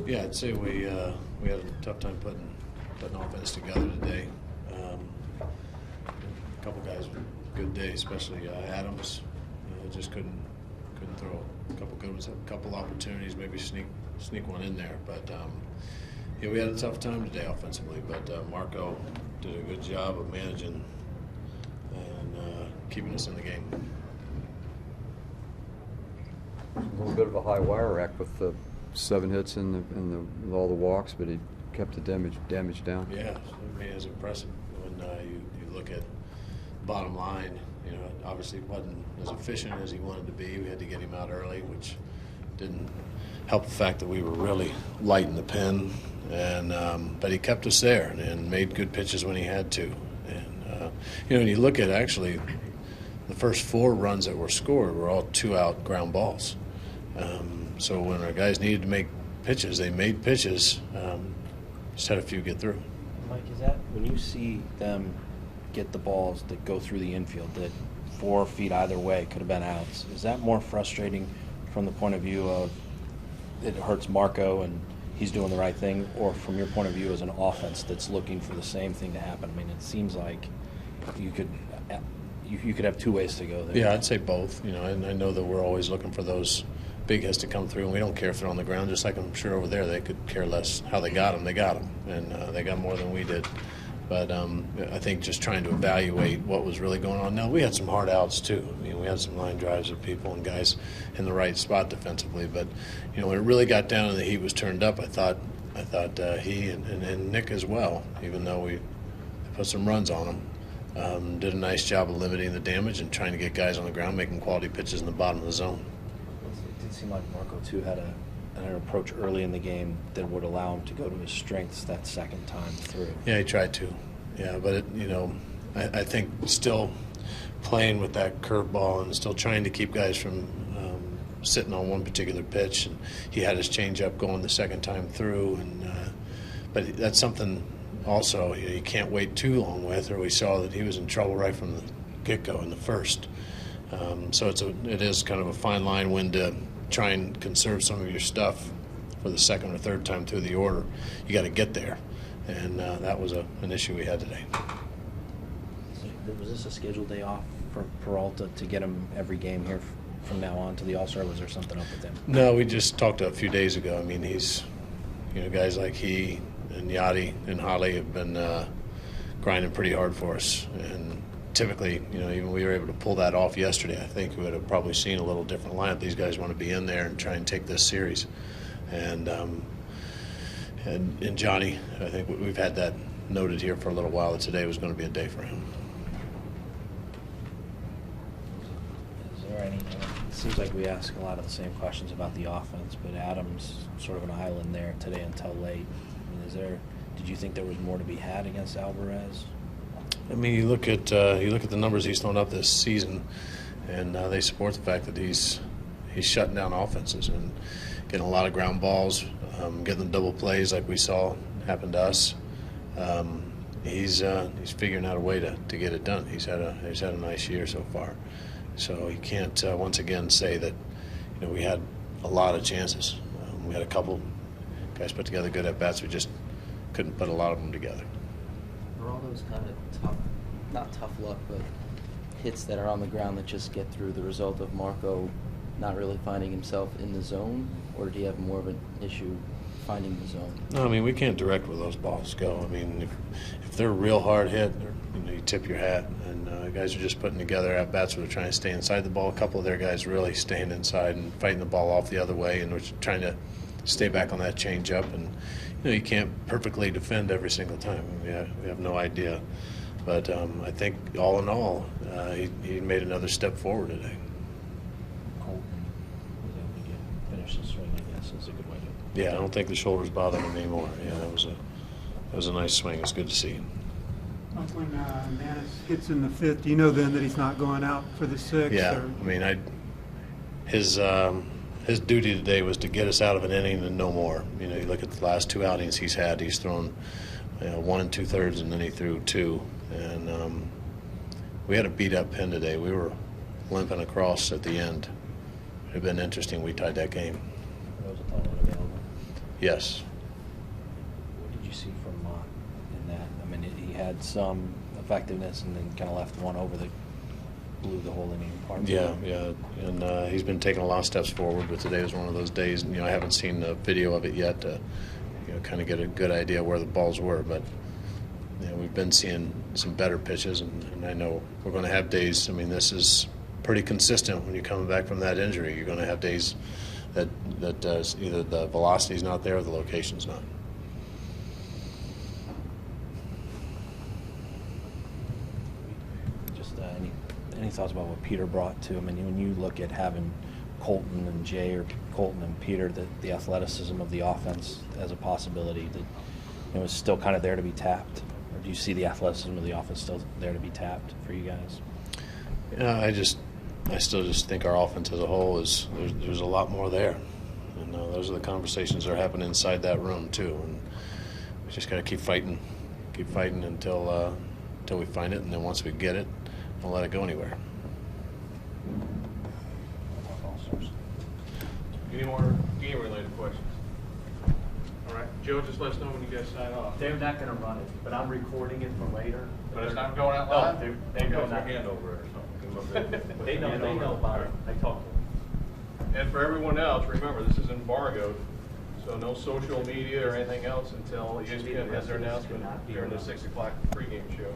Yeah, I'd say we had a tough time putting offense together today. A couple guys with good days, especially Adams. Just couldn't throw a couple good ones. Had a couple opportunities, maybe sneak one in there. But yeah, we had a tough time today offensively. But Marco did a good job of managing and keeping us in the game. A little bit of a high wire act with the 7 hits and all the walks, but he kept the damage down. Yeah, I mean, it's impressive when you look at bottom line. You know, obviously he wasn't as efficient as he wanted to be. We had to get him out early, which didn't help the fact that we were really light in the pen. And but he kept us there and made good pitches when he had to. And you know, when you look at actually the first 4 runs that were scored were all 2-out ground balls. So when our guys needed to make pitches, they made pitches. Just had a few get through. Mike, is that when you see them get the balls that go through the infield that 4 feet either way could have been outs, is that more frustrating from the point of view of it hurts Marco and he's doing the right thing, or from your point of view as an offense that's looking for the same thing to happen? I mean, it seems like you could have 2 ways to go there. Yeah, I'd say both. You know, and I know that we're always looking for those big hits to come through, and we don't care if they're on the ground. Just like I'm sure over there, they could care less how they got them. They got them, and they got more than we did. But I think just trying to evaluate what was really going on. Now, we had some hard outs too. I mean, we had some line drives of people and guys in the right spot defensively. But you know, when it really got down and the heat was turned up, I thought he and Nick as well, even though we put some runs on them, did a nice job of limiting the damage and trying to get guys on the ground, making quality pitches in the bottom of the zone. It did seem like Marco too had an approach early in the game that would allow him to go to his strengths that second time through. Yeah, he tried to. Yeah, but you know, I think still playing with that curveball and still trying to keep guys from sitting on one particular pitch. And he had his changeup going the second time through, and but that's something also you can't wait too long with, or we saw that he was in trouble right from the get-go in the first. So it is kind of a fine line when to try and conserve some of your stuff for the second or third time through the order. You got to get there, and that was an issue we had today. Was this a scheduled day off for Peralta to get him every game here from now on to the All-Star? Was there something up with him? No, we just talked a few days ago. I mean, he's, you know, guys like he and Yachty and Holly have been grinding pretty hard for us, and typically, you know, even we were able to pull that off yesterday. I think we would have probably seen a little different lineup. These guys want to be in there and try and take this series. And Johnny, I think we've had that noted here for a little while that today was going to be a day for him. Is there any? It seems like we ask a lot of the same questions about the offense, but Adams sort of an island there today until late. I mean, did you think there was more to be had against Alvarez? I mean, you look at the numbers he's thrown up this season, and they support the fact that he's shutting down offenses and getting a lot of ground balls, getting them double plays like we saw happen to us. He's figuring out a way to get it done. He's had a nice year so far, so he can't once again say that, you know, we had a lot of chances. We had a couple guys put together good at bats. We just couldn't put a lot of them together. Are all those kind of not tough luck, but hits that are on the ground that just get through the result of Marco not really finding himself in the zone, or did he have more of an issue finding the zone? No, I mean, we can't direct where those balls go. I mean, if they're real hard hit, you know, you tip your hat. And guys are just putting together at bats where they're trying to stay inside the ball. A couple of their guys really staying inside and fighting the ball off the other way, and we're trying to stay back on that changeup. And you know, you can't perfectly defend every single time. We have no idea. But I think all in all, he made another step forward today. Colton was able to finish the swing, I guess, is a good way to. Yeah, I don't think the shoulders bother him anymore. Yeah, that was a nice swing. It's good to see. When Manis hits in the fifth, do you know then that he's not going out for the sixth? Yeah, or? I mean, his duty today was to get us out of an inning and no more. You know, you look at the last 2 outings he's had. He's thrown 1 2/3, and then he threw 2. And we had a beat-up pen today. We were limping across at the end. It would have been interesting. We tied that game. Rosenthal unavailable. Yes. What did you see from Mott in that? I mean, he had some effectiveness and then kind of left one over that blew the whole inning apart. Yeah, and he's been taking a lot of steps forward, but today was one of those days. I haven't seen the video of it yet to, kind of get a good idea where the balls were, but we've been seeing some better pitches, and I know we're going to have days. I mean, this is pretty consistent when you're coming back from that injury. You're going to have days that either the velocity's not there or the location's not. Just any thoughts about what Peter brought to him? I mean, when you look at having Colton and Jay, or Colton and Peter, the athleticism of the offense as a possibility, that is still kind of there to be tapped, or do you see the athleticism of the offense still there to be tapped for you guys? I still just think our offense as a whole there's a lot more there, and those are the conversations that are happening inside that room too. And we just got to keep fighting until we find it, and then once we get it, don't let it go anywhere. Any more game-related questions? All right, Joe, just let us know when you guys sign off. They're not gonna run it, but I'm recording it for later. But it's not going out No, live? they know Put your not. hand over it or something. They know about it. I talked to them. And for everyone else, remember, this is embargoed, so no social media or anything else until ESPN has their announcement during the 6 o'clock pregame show.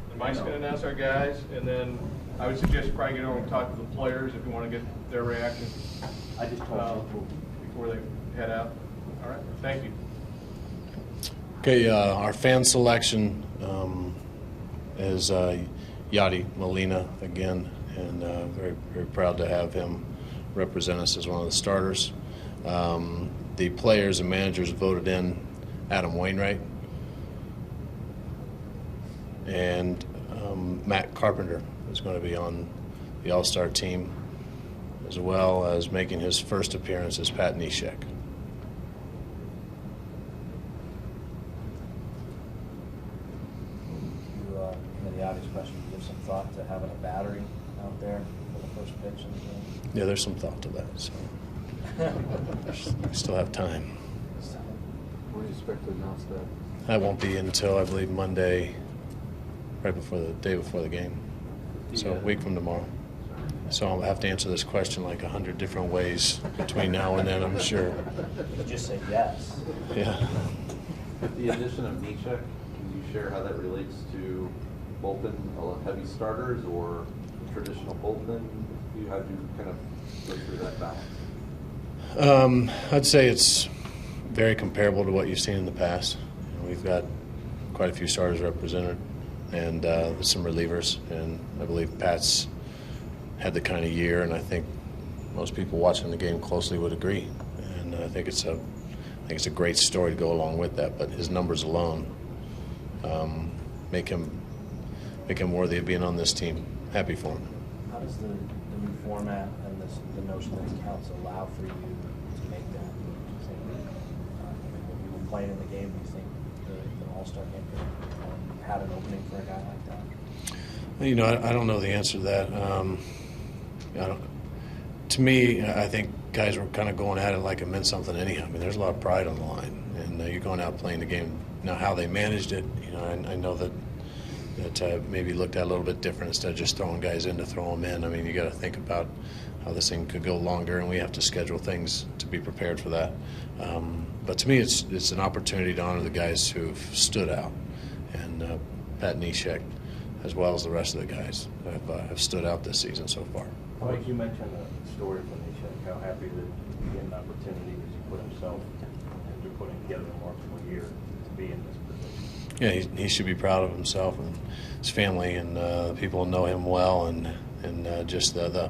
And Mike's going to announce our guys, and then I would suggest you probably get over and talk to the players if you want to get their reaction I just told you. before they head out. All right, thank you. Okay, our fan selection is Yadi Molina again, and very, very proud to have him represent us as one of the starters. The players and managers voted in Adam Wainwright and Matt Carpenter is going to be on the All-Star team, as well as making his first appearance as Pat Neshek. The obvious question, give some thought to having a battery out there for the first pitch in the game? Yeah, there's some thought to that, so we still have time. When do you expect to announce that? That won't be until, I believe, Monday, right before the day before the game. So a week from tomorrow. So I'll have to answer this question like 100 different ways between now and then, I'm sure. You just say yes. Yeah. With the addition of Neshek, can you share how that relates to bullpen heavy starters or traditional bullpen? How do you kind of go through that balance? I'd say it's very comparable to what you've seen in the past. We've got quite a few starters represented and some relievers, and I believe Pat's had the kind of year, and I think most people watching the game closely would agree. And I think it's a great story to go along with that. But his numbers alone make him worthy of being on this team. Happy for him. How does the new format and the notion that it counts allow for you to make that? Do you think, when you were playing in the game, do you think the All-Star game could had an opening for a guy like that? I don't know the answer to that. To me, I think guys were kind of going at it like it meant something anyhow. I mean, there's a lot of pride on the line, and you're going out playing the game. Now, how they managed it, I know that maybe looked at a little bit different instead of just throwing guys in to throw them in. I mean, you got to think about how this thing could go longer, and we have to schedule things to be prepared for that. But to me, it's an opportunity to honor the guys who've stood out, and Pat Neshek, as well as the rest of the guys, have stood out this season so far. Mike, you mentioned the story from Neshek, how happy that he had an opportunity as he put himself into putting together a remarkable year to be in this position. Yeah, he should be proud of himself and his family, and people know him well, and just the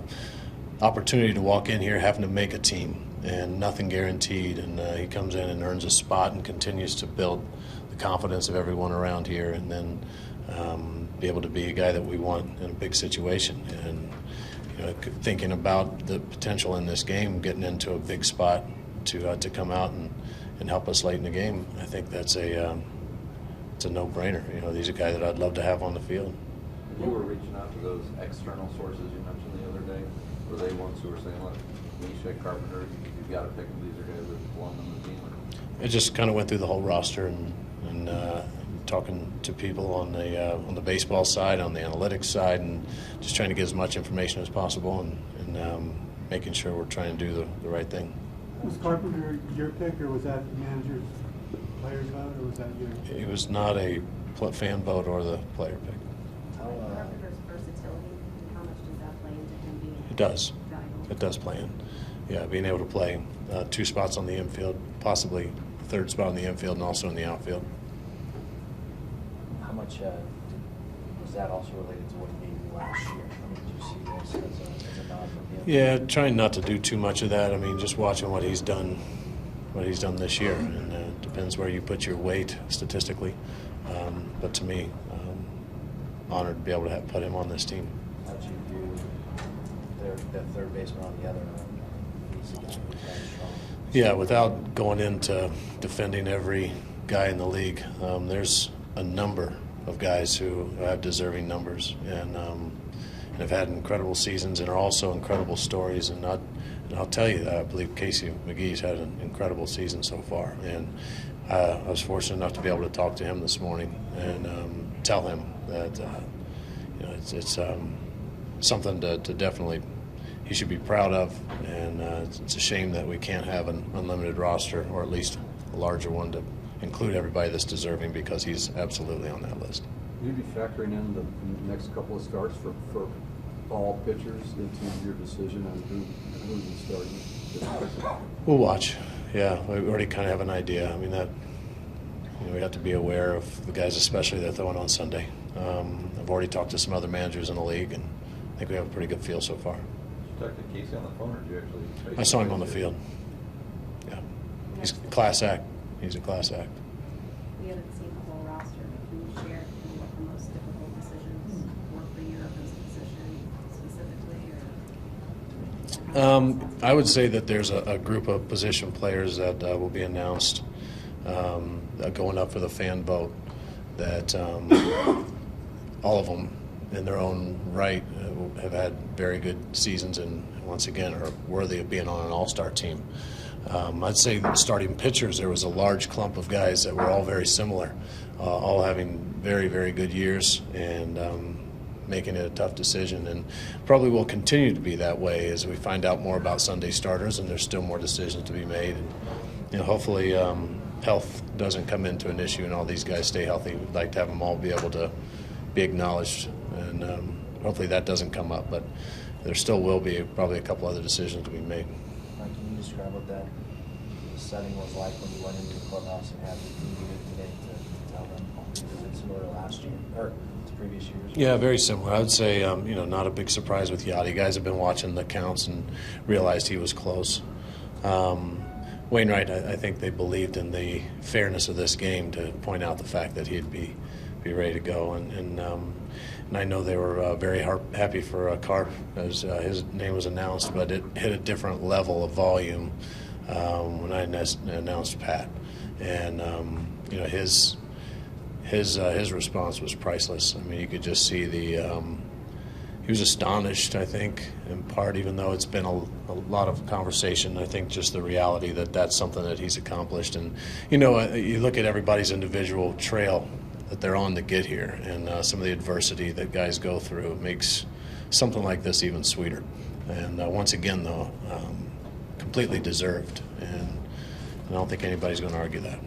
opportunity to walk in here having to make a team and nothing guaranteed, and he comes in and earns a spot and continues to build the confidence of everyone around here, and then be able to be a guy that we want in a big situation. And thinking about the potential in this game, getting into a big spot to come out and help us late in the game, I think that's it's a no-brainer. These are guys that I'd love to have on the field. You were reaching out to those external sources you mentioned the other day. Were they ones who were saying, look, Neshek, Carpenter, you've got to pick them. These are guys that belong on the team? I just kind of went through the whole roster and talking to people on the baseball side, on the analytics side, and just trying to get as much information as possible and making sure we're trying to do the right thing. Was Carpenter your pick, or was that the manager's player's vote, or was that your? It was not a fan vote or the player pick. Carpenter's versatility, how much does that play into him being? It does. valuable? It does play in. Yeah, being able to play 2 spots on the infield, possibly a 3rd spot in the infield, and also in the outfield. How much was that also related to what he gave you last year? I mean, did you see this as a nod from him? Yeah, trying not to do too much of that. I mean, just watching what he's done this year, and it depends where you put your weight statistically. But to me, honored to be able to put him on this team. How'd you view their third baseman on the other end? He's very strong. Yeah, without going into defending every guy in the league, there's a number of guys who have deserving numbers and have had incredible seasons and are also incredible stories. And I'll tell you, I believe Casey McGee's had an incredible season so far. And I was fortunate enough to be able to talk to him this morning and tell him that it's something to definitely he should be proud of, and it's a shame that we can't have an unlimited roster, or at least a larger one, to include everybody that's deserving, because he's absolutely on that list. Will you be factoring in the next couple of starts for all pitchers into your decision on who's starting? We'll watch. Yeah, we already kind of have an idea. I mean, that we have to be aware of the guys, especially that are throwing on Sunday. I've already talked to some other managers in the league, and I think we have a pretty good feel so far. Did you talk to Casey on the phone, or did you actually? I saw him on the field. Yeah, he's a class act. He's a class act. We haven't seen the whole roster, but can you share what the most difficult decisions were for you at this position specifically? Or I would say that there's a group of position players that will be announced going up for the fan vote that all of them in their own right have had very good seasons and once again are worthy of being on an all-star team. I'd say that starting pitchers, there was a large clump of guys that were all very similar, all having very, very good years and making it a tough decision, and probably will continue to be that way as we find out more about Sunday starters, and there's still more decisions to be made. And hopefully health doesn't come into an issue and all these guys stay healthy. We'd like to have them all be able to be acknowledged, and hopefully that doesn't come up, but there still will be probably a couple other decisions to be made. Mike, can you describe what that setting was like when you went into the clubhouse and had the meeting today to tell them? Was it similar to last year or to previous years? Yeah, very similar. I would say, not a big surprise with Yachty. Guys have been watching the counts and realized he was close. Wainwright, I think they believed in the fairness of this game to point out the fact that he'd be ready to go. And I know they were very happy for Carp as his name was announced, but it hit a different level of volume when I announced Pat. And his response was priceless. I mean, you could just see he was astonished, I think, in part, even though it's been a lot of conversation. I think just the reality that that's something that he's accomplished. And, you look at everybody's individual trail that they're on to get here, and some of the adversity that guys go through makes something like this even sweeter. And once again, though, completely deserved. And I don't think anybody's going to argue that.